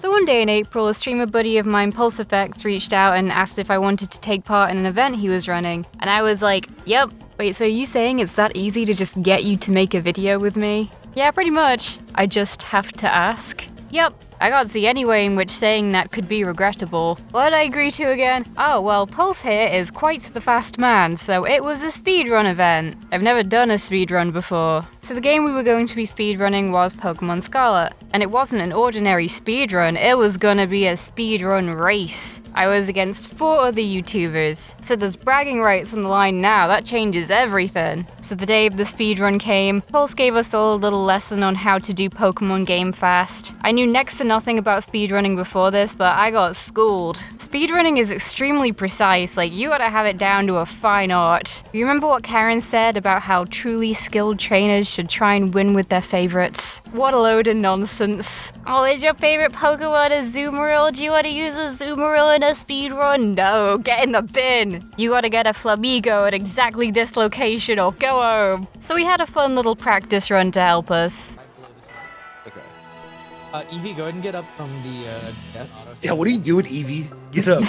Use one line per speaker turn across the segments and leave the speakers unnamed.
So one day in April, a streamer buddy of mine, Pulse Effects, reached out and asked if I wanted to take part in an event he was running. And I was like, yep. Wait, so are you saying it's that easy to just get you to make a video with me? Yeah, pretty much. I just have to ask. Yep. I can't see any way in which saying that could be regrettable. What did I agree to again? Oh, well, Pulse here is quite the fast man, so it was a speedrun event. I've never done a speedrun before. So the game we were going to be speedrunning was Pokemon Scarlet. And it wasn't an ordinary speedrun, it was gonna be a speedrun race. I was against 4 other YouTubers. So there's bragging rights on the line now, that changes everything. So the day of the speedrun came, Pulse gave us all a little lesson on how to do Pokemon game fast. I knew next to nothing about speedrunning before this, but I got schooled. Speedrunning is extremely precise, like you gotta have it down to a fine art. You remember what Karen said about how truly skilled trainers should try and win with their favorites? What a load of nonsense. Oh, is your favorite Pokemon a Zoomeril? Do you want to use a Zoomeril in a speedrun? No, get in the bin. You gotta get a Flamigo at exactly this location or go home. So we had a fun little practice run to help us.
Evie, go ahead and get up from the desk.
Yeah, what are you doing, Evie? Get up.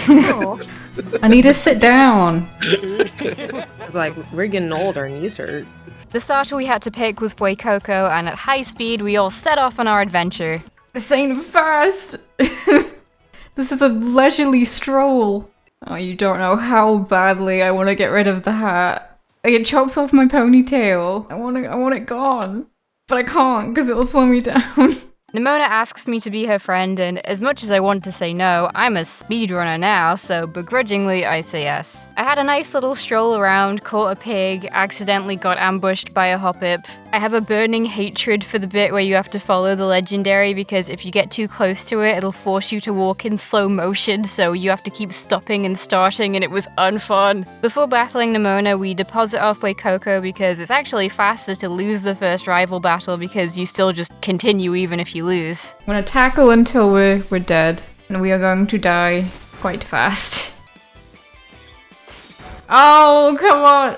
I need to sit down.
It's like, we're getting old, our knees hurt.
The starter we had to pick was Fuecoco, and at high speed, we all set off on our adventure.
This ain't fast. This is a leisurely stroll. Oh, you don't know how badly I want to get rid of the hat. It chops off my ponytail. I want it gone. But I can't, because it'll slow me down.
Nimona asks me to be her friend, and as much as I want to say no, I'm a speedrunner now, so begrudgingly I say yes. I had a nice little stroll around, caught a pig, accidentally got ambushed by a Hoppip. I have a burning hatred for the bit where you have to follow the legendary because if you get too close to it, it'll force you to walk in slow motion, so you have to keep stopping and starting, and it was unfun. Before battling Nimona, we deposit our Fuecoco because it's actually faster to lose the first rival battle because you still just continue even if you lose.
I'm gonna tackle until we're dead, and we are going to die quite fast. Oh, come on!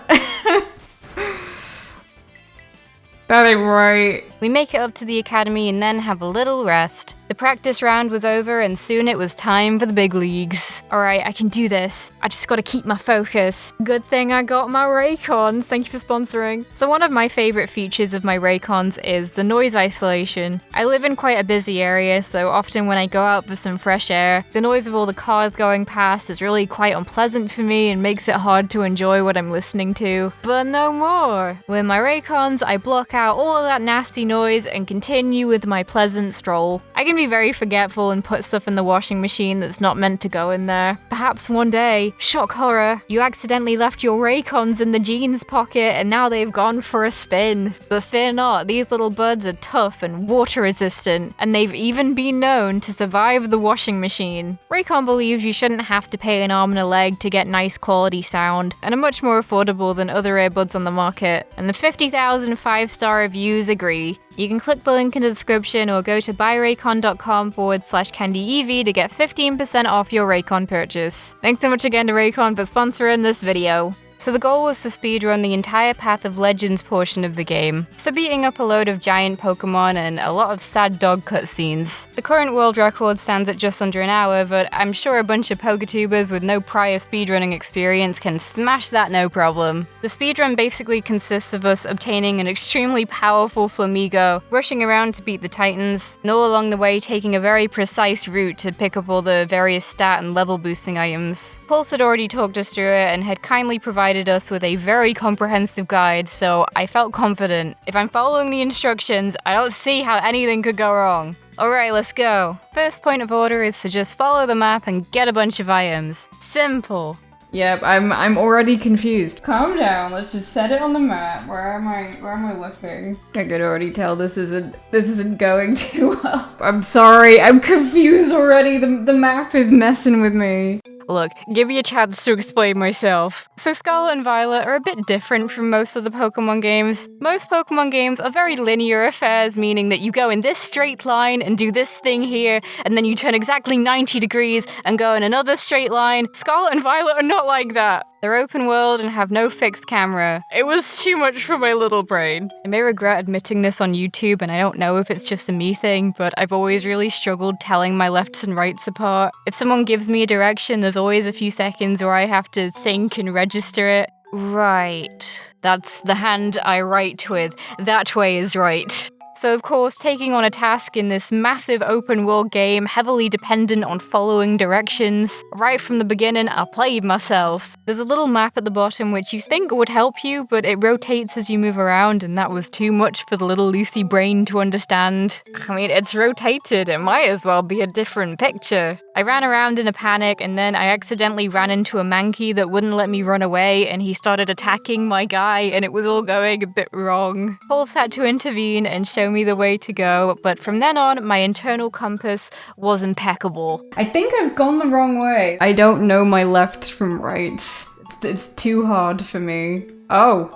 That ain't right.
We make it up to the academy and then have a little rest. The practice round was over and soon it was time for the big leagues. Alright, I can do this. I just gotta keep my focus. Good thing I got my Raycons. Thank you for sponsoring. So one of my favorite features of my Raycons is the noise isolation. I live in quite a busy area, so often when I go out for some fresh air, the noise of all the cars going past is really quite unpleasant for me and makes it hard to enjoy what I'm listening to. But no more. With my Raycons, I block out all of that nasty noise and continue with my pleasant stroll. I can be very forgetful and put stuff in the washing machine that's not meant to go in there. Perhaps one day, shock horror, you accidentally left your Raycons in the jeans pocket and now they've gone for a spin. But fear not, these little buds are tough and water resistant, and they've even been known to survive the washing machine. Raycon believes you shouldn't have to pay an arm and a leg to get nice quality sound, and are much more affordable than other earbuds on the market, and the 50,000 5-star reviews agree. You can click the link in the description or go to buyraycon.com/CandyEvie to get 15% off your Raycon purchase. Thanks so much again to Raycon for sponsoring this video. So the goal was to speedrun the entire Path of Legends portion of the game, so beating up a load of giant Pokemon and a lot of sad dog cutscenes. The current world record stands at just under an hour, but I'm sure a bunch of Poketubers with no prior speedrunning experience can smash that no problem. The speedrun basically consists of us obtaining an extremely powerful Flamigo, rushing around to beat the Titans, and all along the way taking a very precise route to pick up all the various stat and level boosting items. Pulse had already talked us through it and had kindly provided us with a very comprehensive guide, so I felt confident. If I'm following the instructions, I don't see how anything could go wrong. Alright, let's go. First point of order is to just follow the map and get a bunch of items. Simple.
Yep, I'm already confused. Calm down, let's just set it on the map. Where am I looking? I could already tell this isn't going too well. I'm sorry, I'm confused already. The map is messing with me.
Look, give me a chance to explain myself. So Scarlet and Violet are a bit different from most of the Pokemon games. Most Pokemon games are very linear affairs, meaning that you go in this straight line and do this thing here, and then you turn exactly 90 degrees and go in another straight line. Scarlet and Violet are not like that. They're open world and have no fixed camera. It was too much for my little brain. I may regret admitting this on YouTube, and I don't know if it's just a me thing, but I've always really struggled telling my lefts and rights apart. If someone gives me a direction, there's always a few seconds where I have to think and register it. Right. That's the hand I write with. That way is right. So of course, taking on a task in this massive open world game heavily dependent on following directions, right from the beginning I played myself. There's a little map at the bottom which you think would help you, but it rotates as you move around, and that was too much for the little Lucy brain to understand. I mean, it's rotated, it might as well be a different picture. I ran around in a panic, and then I accidentally ran into a Mankey that wouldn't let me run away, and he started attacking my guy, and it was all going a bit wrong. Pulse had to intervene and show me the way to go, but from then on, my internal compass was impeccable.
I think I've gone the wrong way. I don't know my lefts from rights. It's too hard for me. Oh.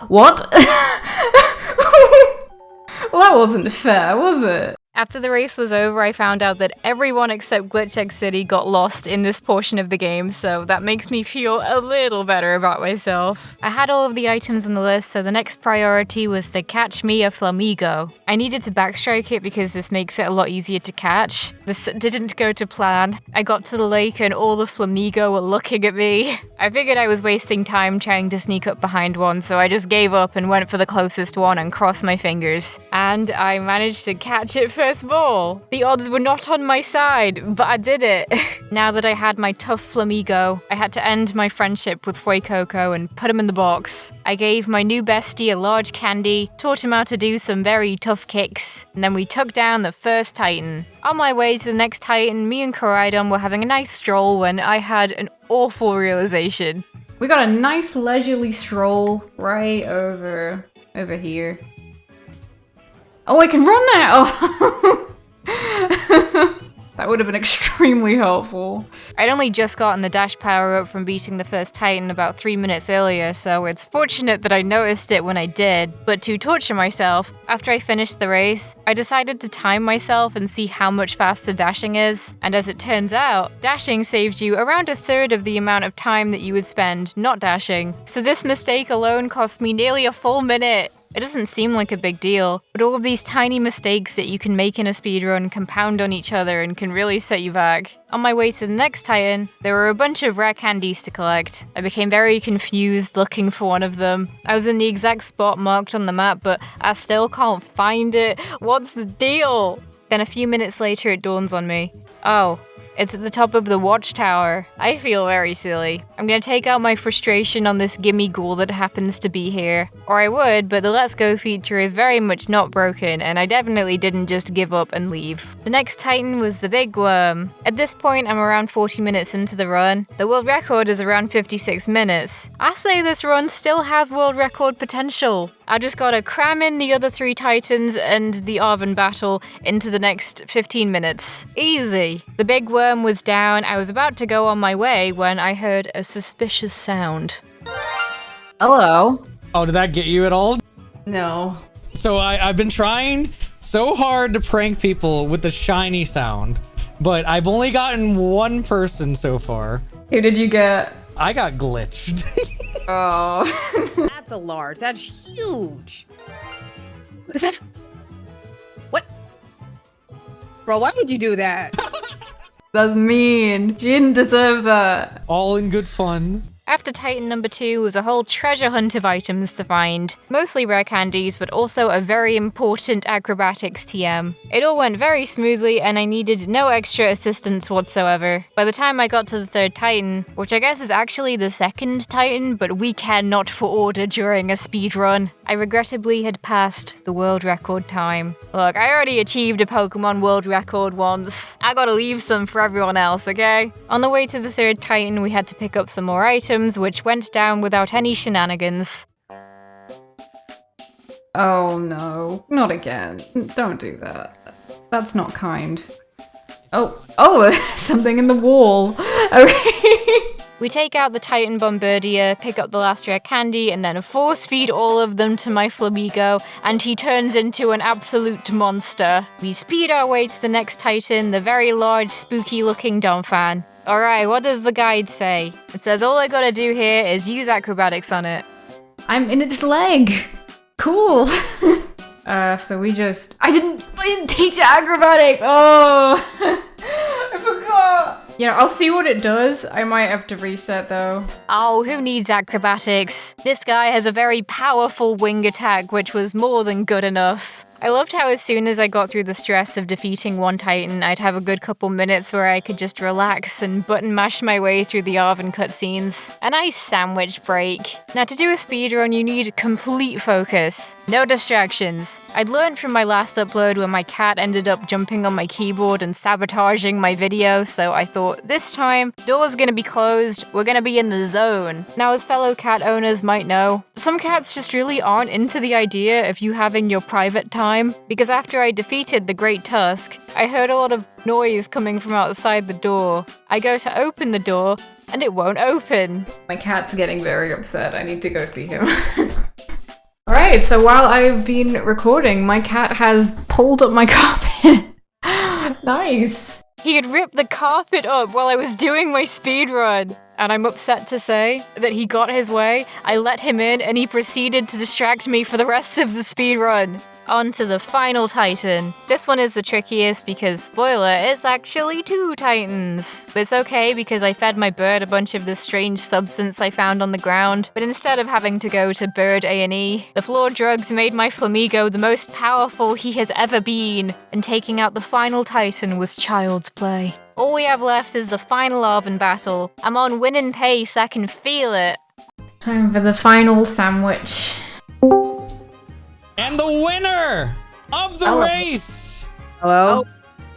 What? Well, that wasn't fair, was it?
After the race was over, I found out that everyone except Glitch Egg City got lost in this portion of the game, so that makes me feel a little better about myself. I had all of the items on the list, so the next priority was to catch me a Flamigo. I needed to backstrike it because this makes it a lot easier to catch. This didn't go to plan. I got to the lake and all the Flamigo were looking at me. I figured I was wasting time trying to sneak up behind one, so I just gave up and went for the closest one and crossed my fingers. And I managed to catch it first of all. The odds were not on my side, but I did it. Now that I had my tough Flamigo, I had to end my friendship with Fuecoco and put him in the box. I gave my new bestie a large candy, taught him how to do some very tough kicks, and then we took down the first Titan. On my way to the next Titan, me and Koraidon were having a nice stroll when I had an awful realization.
We got a nice leisurely stroll right over here. Oh, I can run now! Oh. That would have been extremely helpful.
I'd only just gotten the dash power up from beating the first Titan about 3 minutes earlier, so it's fortunate that I noticed it when I did. But to torture myself, after I finished the race, I decided to time myself and see how much faster dashing is. And as it turns out, dashing saves you around a third of the amount of time that you would spend not dashing. So this mistake alone cost me nearly a full minute. It doesn't seem like a big deal, but all of these tiny mistakes that you can make in a speedrun compound on each other and can really set you back. On my way to the next Titan, there were a bunch of rare candies to collect. I became very confused looking for one of them. I was in the exact spot marked on the map, but I still can't find it. What's the deal? Then a few minutes later it dawns on me. Oh. It's at the top of the watchtower. I feel very silly. I'm gonna take out my frustration on this gimme ghoul that happens to be here. Or I would, but the Let's Go feature is very much not broken, and I definitely didn't just give up and leave. The next Titan was the Big Worm. At this point, I'm around 40 minutes into the run. The world record is around 56 minutes. I say this run still has world record potential. I just gotta cram in the other 3 Titans and the Arven battle into the next 15 minutes. Easy. The Big Worm was down. I was about to go on my way when I heard a suspicious sound.
Hello.
Oh, did that get you at all?
No.
So I've been trying so hard to prank people with the shiny sound, but I've only gotten one person so far.
Who did you get?
I got glitched.
Oh.
That's a large. That's huge. What is that? What? Bro, why would you do that?
That's mean. She didn't deserve that.
All in good fun.
After Titan number 2 was a whole treasure hunt of items to find. Mostly rare candies, but also a very important acrobatics TM. It all went very smoothly and I needed no extra assistance whatsoever. By the time I got to the 3rd Titan, which I guess is actually the 2nd Titan, but we cannot for order during a speedrun, I regrettably had passed the world record time. Look, I already achieved a Pokemon world record once. I gotta leave some for everyone else, okay? On the way to the 3rd Titan, we had to pick up some more items, which went down without any shenanigans.
Oh no, not again. Don't do that. That's not kind. Oh, something in the wall. Okay.
We take out the Titan Bombardier, pick up the last rare candy, and then force feed all of them to my Flamigo, and he turns into an absolute monster. We speed our way to the next Titan, the very large, spooky-looking Donphan. Alright, what does the guide say? It says all I gotta do here is use acrobatics on it.
I'm in its leg. Cool. So we just... I didn't teach acrobatics! Oh! I forgot! Yeah, I'll see what it does. I might have to reset though.
Oh, who needs acrobatics? This guy has a very powerful wing attack, which was more than good enough. I loved how as soon as I got through the stress of defeating one Titan, I'd have a good couple minutes where I could just relax and button mash my way through the Arven cutscenes. A nice sandwich break. Now to do a speedrun you need complete focus. No distractions. I'd learned from my last upload when my cat ended up jumping on my keyboard and sabotaging my video, so I thought this time, door's gonna be closed, we're gonna be in the zone. Now as fellow cat owners might know, some cats just really aren't into the idea of you having your private time, because after I defeated the Great Tusk, I heard a lot of noise coming from outside the door. I go to open the door, and it won't open.
My cat's getting very upset. I need to go see him. Alright, so while I've been recording, my cat has pulled up my carpet. Nice.
He had ripped the carpet up while I was doing my speedrun. And I'm upset to say that he got his way, I let him in, and he proceeded to distract me for the rest of the speedrun. On to the final Titan. This one is the trickiest because, spoiler, it's actually 2 Titans. But it's okay because I fed my bird a bunch of this strange substance I found on the ground, but instead of having to go to bird A&E, the floor drugs made my Flamigo the most powerful he has ever been, and taking out the final Titan was child's play. All we have left is the final Arven battle. I'm on winning pace, I can feel it.
Time for the final sandwich.
And the winner of the race!
Hello?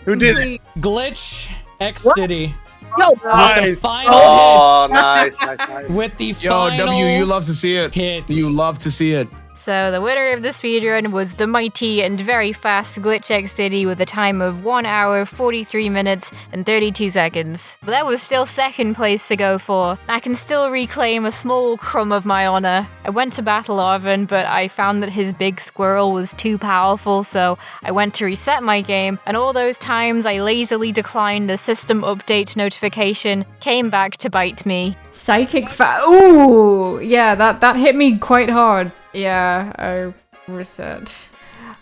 Who did it?
Glitch X
What?
City.
Yo,
With the
Nice.
final
Oh,
hits.
nice.
With the
Yo,
final
W, you love to see it.
hits.
You love to see it.
So the winner of the speedrun was the mighty and very fast Glitch X City with a time of 1 hour, 43 minutes, and 32 seconds. But that was still second place to go for. I can still reclaim a small crumb of my honor. I went to battle Arven, but I found that his big squirrel was too powerful, so I went to reset my game, and all those times I lazily declined the system update notification came back to bite me.
Psychic Ooh! Yeah, that hit me quite hard. Yeah, I reset.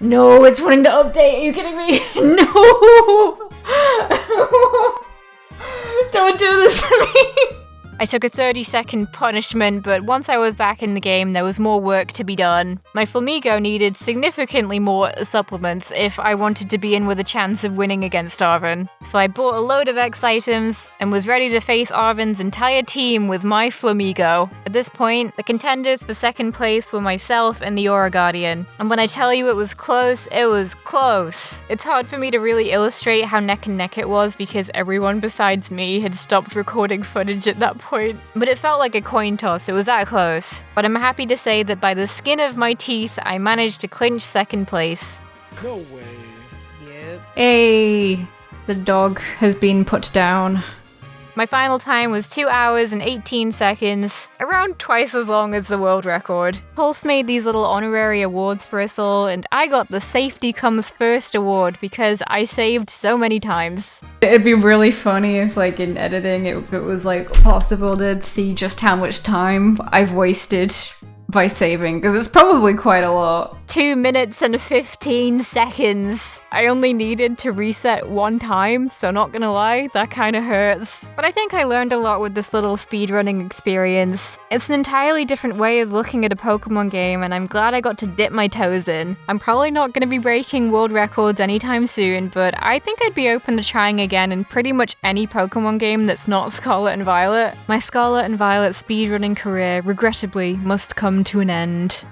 No, it's wanting to update. Are you kidding me? No! Don't do this to me!
I took a 30-second punishment, but once I was back in the game, there was more work to be done. My Flamigo needed significantly more supplements if I wanted to be in with a chance of winning against Arven. So I bought a load of X items and was ready to face Arven's entire team with my Flamigo. At this point, the contenders for second place were myself and the Aura Guardian. And when I tell you it was close, it was close. It's hard for me to really illustrate how neck and neck it was because everyone besides me had stopped recording footage at that point. But it felt like a coin toss, it was that close. But I'm happy to say that by the skin of my teeth, I managed to clinch second place.
No way.
Yep.
Hey, the dog has been put down.
My final time was 2 hours and 18 seconds, around twice as long as the world record. Pulse made these little honorary awards for us all, and I got the Safety Comes First award because I saved so many times.
It'd be really funny if, like, in editing, it was, like, possible to see just how much time I've wasted by saving, because it's probably quite a lot.
2 minutes and 15 seconds. I only needed to reset one time, so not gonna lie, that kinda hurts. But I think I learned a lot with this little speedrunning experience. It's an entirely different way of looking at a Pokemon game, and I'm glad I got to dip my toes in. I'm probably not gonna be breaking world records anytime soon, but I think I'd be open to trying again in pretty much any Pokemon game that's not Scarlet and Violet. My Scarlet and Violet speedrunning career, regrettably, must come to an end.